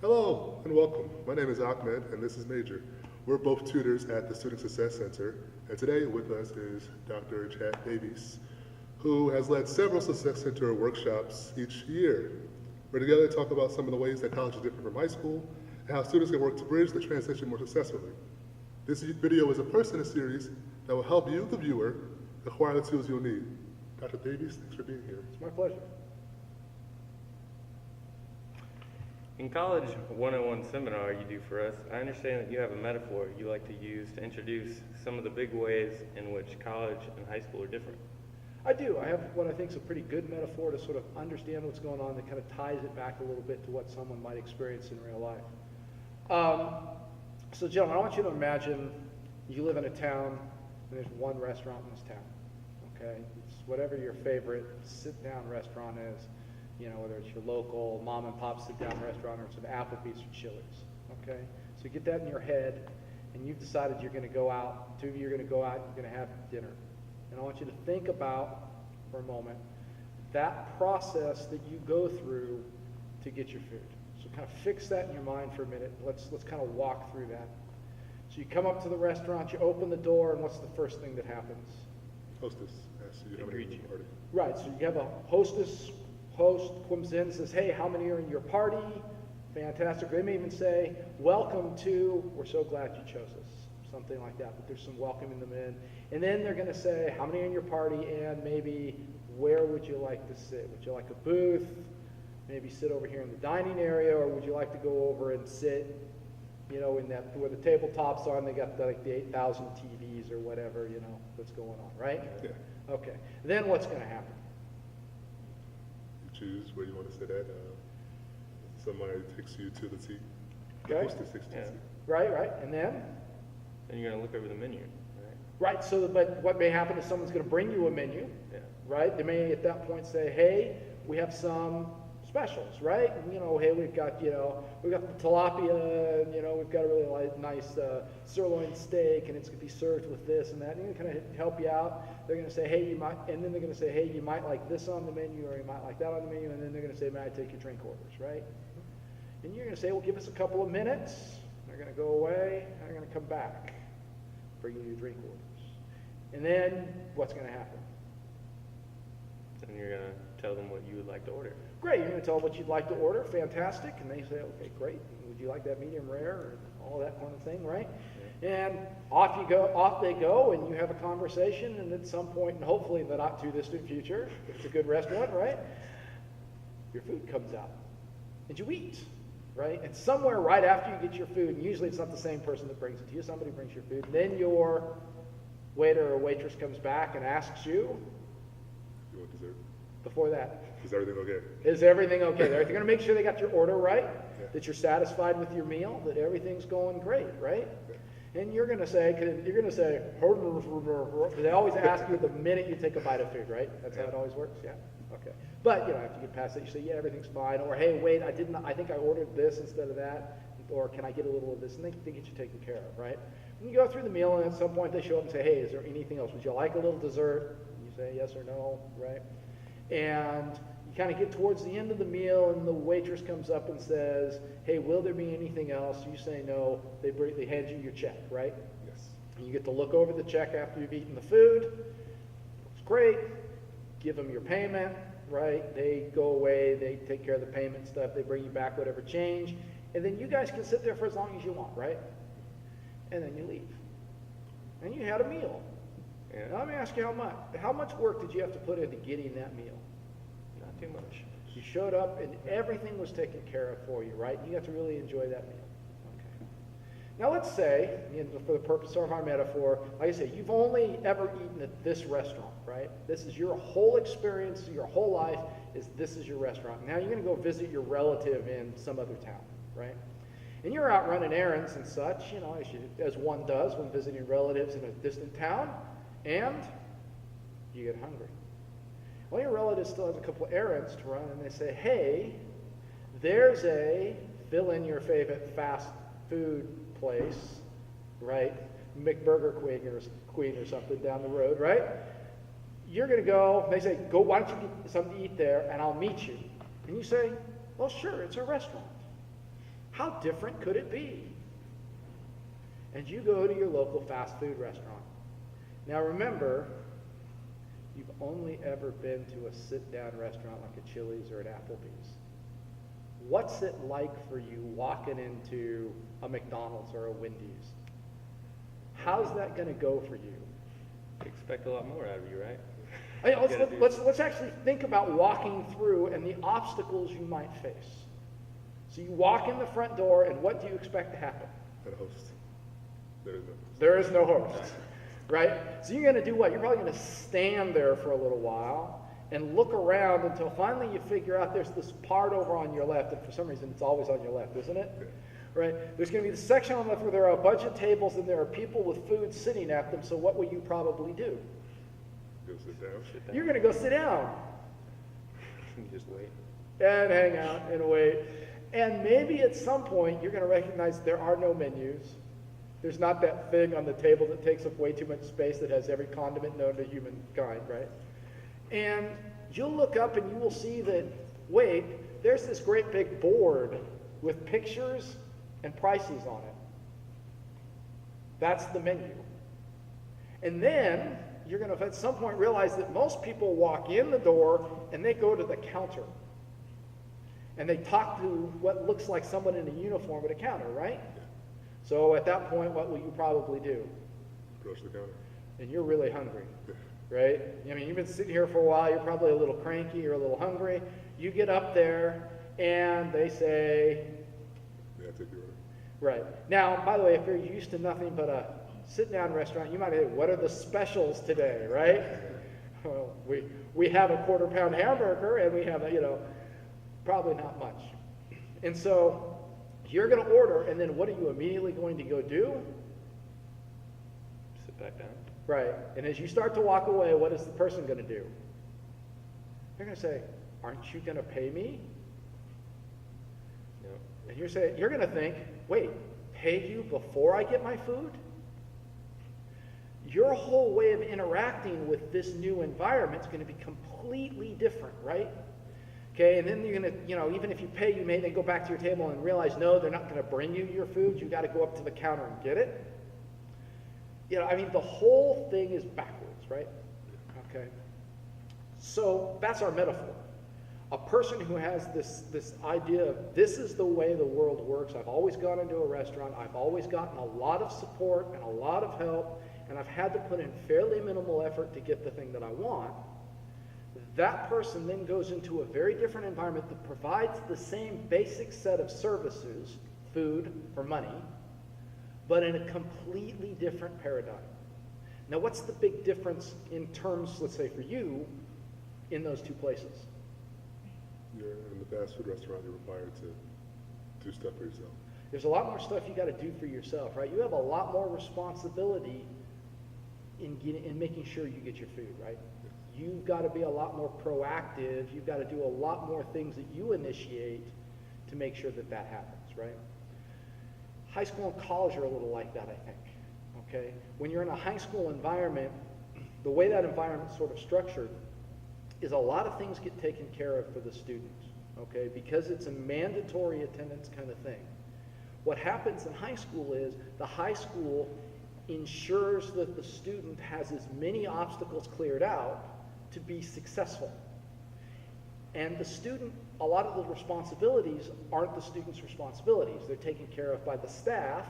Hello and welcome. My name is Ahmed and this is Major. We're both tutors at the Student Success Center, and today with us is Dr. Chad Davies, who has led several Success Center workshops each year. We're together to talk about some of the ways that college is different from high school and how students can work to bridge the transition more successfully. This video is a first in a series that will help you, the viewer, acquire the tools you'll need. Dr. Davies, thanks for being here. It's my pleasure. In college 101 seminar you do for us, I understand that you have a metaphor you like to use to introduce some of the big ways in which college and high school are different. I do. I have what I think is a pretty good metaphor to sort of understand what's going on that kind of ties it back a little bit to what someone might experience in real life. So gentlemen, I want you to imagine you live in a town and there's one restaurant in this town. Okay? It's whatever your favorite sit-down restaurant is. You know, whether it's your local mom and pop sit-down restaurant or it's an Applebee's or Chili's, okay? So you get that in your head, and you've decided you're going to go out. Two of you are going to go out and you're going to have dinner. And I want you to think about, for a moment, that process that you go through to get your food. So kind of fix that in your mind for a minute. Let's kind of walk through that. So you come up to the restaurant, you open the door, and what's the first thing that happens? Hostess asks you how many people in the party. Right, so you have a host comes in and says, hey, how many are in your party? Fantastic. They may even say, welcome to, we're so glad you chose us. Something like that, but there's some welcoming them in. And then they're going to say, how many are in your party, and maybe where would you like to sit? Would you like a booth? Maybe sit over here in the dining area, or would you like to go over and sit, you know, in that, where the tabletops are, and they got like the 8,000 TVs or whatever, you know, that's going on, right? Yeah. Okay. Then what's going to happen? Choose where you want to sit at. Somebody takes you to the seat. The Okay. hostess takes you to the Yeah. seat. Right, and then? Then you're going to look over the menu, right? Right, so, but what may happen is someone's going to bring you a menu, Yeah. right? They may at that point say, hey, we have some specials, right? You know, hey, we've got the tilapia, and, you know, we've got a really nice sirloin steak, and it's going to be served with this and that, and kind of help you out. They're going to say, hey, you might, and then they're going to say, hey, you might like this on the menu, or you might like that on the menu, and then they're going to say, may I take your drink orders, right? And you're going to say, well, give us a couple of minutes. They're going to go away, and they're going to come back, bring you your drink orders. And then what's going to happen? And you're going to tell them what you would like to order. Great, you're going to tell them what you'd like to order, fantastic, and they say, okay, great, would you like that medium rare, or all that kind of thing, right? And off they go, and you have a conversation, and at some point, and hopefully in the not too distant future, if it's a good restaurant, right, your food comes out, and you eat, right? And somewhere right after you get your food, and usually it's not the same person that brings it to you, somebody brings your food, and then your waiter or waitress comes back and asks you, You want dessert? before that, Is everything okay? is everything okay? They're going to make sure they got your order right, Yeah. that you're satisfied with your meal, that everything's going great, right? And you're going to say, they always ask you the minute you take a bite of food, right? That's how it always works, yeah? Okay. But, you know, after you get past that, you say, yeah, everything's fine, or hey, wait, I think I ordered this instead of that, or can I get a little of this? And they get you taken care of, right? And you go through the meal, and at some point they show up and say, hey, is there anything else? Would you like a little dessert? And you say yes or no, right? And you kind of get towards the end of the meal, and the waitress comes up and says, hey, will there be anything else? You say no. They hand you your check, right? Yes. And you get to look over the check after you've eaten the food. It's great. Give them your payment, right? They go away. They take care of the payment stuff. They bring you back whatever change. And then you guys can sit there for as long as you want, right? And then you leave. And you had a meal. Yeah. Now, let me ask you how much work did you have to put into getting that meal? Not too much. You showed up and everything was taken care of for you, right? You got to really enjoy that meal. Okay. Now let's say, for the purpose of our metaphor, like I say, you've only ever eaten at this restaurant, right? This is your whole experience, your whole life this is your restaurant. Now you're going to go visit your relative in some other town, right? And you're out running errands and such, you know, as one does when visiting relatives in a distant town, and you get hungry. Well, your relative still has a couple of errands to run, and they say, hey, there's a fill-in-your-favorite fast food place, right? McBurger Queen or something down the road, right? You're going to go, they say, go, why don't you get something to eat there, and I'll meet you. And you say, well, sure, it's a restaurant. How different could it be? And you go to your local fast food restaurant. Now remember, you've only ever been to a sit-down restaurant like a Chili's or an Applebee's. What's it like for you walking into a McDonald's or a Wendy's? How's that going to go for you? Expect a lot more out of you, right? I mean, let's actually think about walking through and the obstacles you might face. So you walk in the front door, and what do you expect to happen? And a host. There is no host. There is no host, right? So you're going to do what? You're probably going to stand there for a little while and look around until finally you figure out there's this part over on your left, and for some reason it's always on your left, isn't it? Yeah. Right? There's going to be the section on the left where there are a bunch of tables and there are people with food sitting at them, so what will you probably do? Go sit down. Sit down. You're going to go sit down You just wait. and hang out and wait. And maybe at some point you're going to recognize there are no menus. There's not that thing on the table that takes up way too much space that has every condiment known to humankind, right? And you'll look up and you will see that, wait, there's this great big board with pictures and prices on it. That's the menu. And then you're going to at some point realize that most people walk in the door and they go to the counter. And they talk to what looks like someone in a uniform at a counter, right? Yeah. So at that point, what will you probably do? Approach the counter. And you're really hungry, Yeah. right? I mean, you've been sitting here for a while, you're probably a little cranky, you're a little hungry. You get up there and they say, Yeah, take your order. right. Now, by the way, if you're used to nothing but a sit-down restaurant, you might say, what are the specials today, right? Well, we have a quarter-pound hamburger and we have a, probably not much. And so you're going to order, and then what are you immediately going to go do? Sit back down. Right. And as you start to walk away, what is the person going to do? They're going to say, aren't you going to pay me? Yep. And you're going to think, wait, pay you before I get my food? Your whole way of interacting with this new environment is going to be completely different, right? Okay, and then you're going to, even if you pay, you may then go back to your table and realize, no, they're not going to bring you your food. You got to go up to the counter and get it. The whole thing is backwards, right? Okay. So that's our metaphor. A person who has this idea of this is the way the world works. I've always gone into a restaurant. I've always gotten a lot of support and a lot of help, and I've had to put in fairly minimal effort to get the thing that I want. That person then goes into a very different environment that provides the same basic set of services, food for money, but in a completely different paradigm. Now, what's the big difference in terms, let's say for you, in those two places? You're in the fast food restaurant, you're required to do stuff for yourself. There's a lot more stuff you got to do for yourself, right? You have a lot more responsibility in making sure you get your food, right? You've got to be a lot more proactive. You've got to do a lot more things that you initiate to make sure that that happens, right? High school and college are a little like that, I think, okay? When you're in a high school environment, the way that environment's sort of structured is a lot of things get taken care of for the students, okay? Because it's a mandatory attendance kind of thing. What happens in high school is the high school ensures that the student has as many obstacles cleared out to be successful. And the student, a lot of the responsibilities aren't the student's responsibilities. They're taken care of by the staff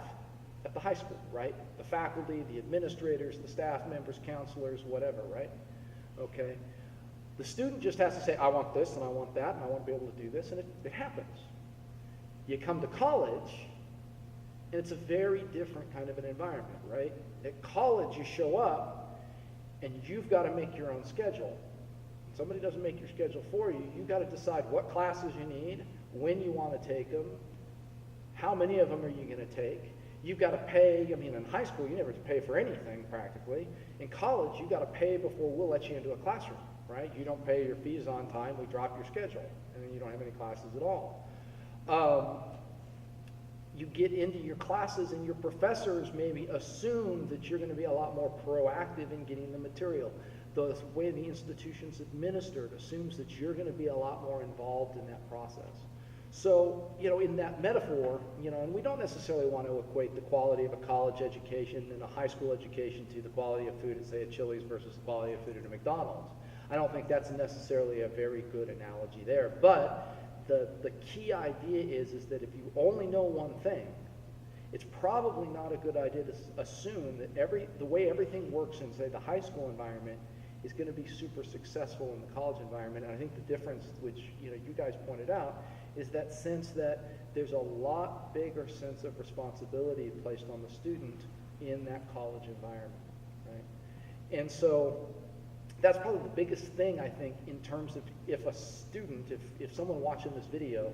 at the high school, right? The faculty, the administrators, the staff members, counselors, whatever, right? Okay. The student just has to say, I want this and I want that and I want to be able to do this, and it happens. You come to college, and it's a very different kind of an environment, right? At college, you show up, and you've got to make your own schedule. Somebody doesn't make your schedule for you. You've got to decide what classes you need, when you want to take them, how many of them are you going to take. You've got to pay. In high school, you never pay for anything practically. In college, you've got to pay before we'll let you into a classroom, right? You don't pay your fees on time, we drop your schedule, and then you don't have any classes at all. You get into your classes and your professors maybe assume that you're going to be a lot more proactive in getting the material. The way the institution's administered assumes that you're going to be a lot more involved in that process. So, in that metaphor, and we don't necessarily want to equate the quality of a college education and a high school education to the quality of food at, say, at Chili's versus the quality of food at a McDonald's. I don't think that's necessarily a very good analogy there. But the key idea is that if you only know one thing, it's probably not a good idea to assume that the way everything works in, say, the high school environment is going to be super successful in the college environment. And I think the difference, which you guys pointed out, is that sense that there's a lot bigger sense of responsibility placed on the student in that college environment, right? And so that's probably the biggest thing, I think, in terms of if a student, if someone watching this video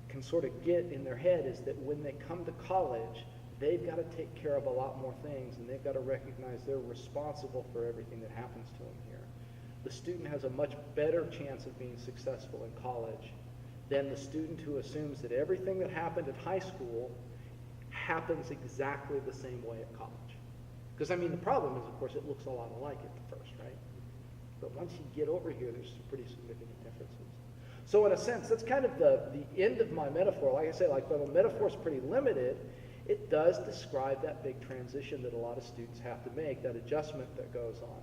can sort of get in their head, is that when they come to college, they've got to take care of a lot more things, and they've got to recognize they're responsible for everything that happens to them here. The student has a much better chance of being successful in college than the student who assumes that everything that happened at high school happens exactly the same way at college. Because, the problem is, of course, it looks a lot alike at the first, right? But once you get over here, there's some pretty significant differences. So in a sense, that's kind of the end of my metaphor. Like I say, when the metaphor is pretty limited, it does describe that big transition that a lot of students have to make, that adjustment that goes on.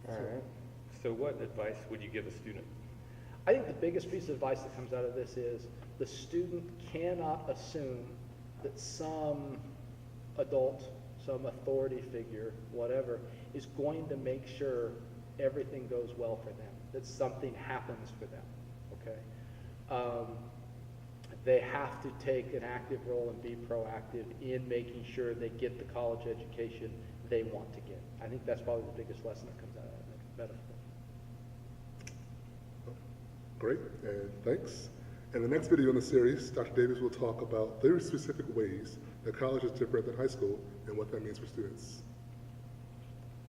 All right. So what advice would you give a student? I think the biggest piece of advice that comes out of this is the student cannot assume that some adult, some authority figure, whatever, is going to make sure everything goes well for them, that something happens for them, okay? They have to take an active role and be proactive in making sure they get the college education they want to get. I think that's probably the biggest lesson that comes out of that metaphor. Great, and thanks. In the next video in the series, Dr. Davies will talk about very specific ways that college is different than high school and what that means for students.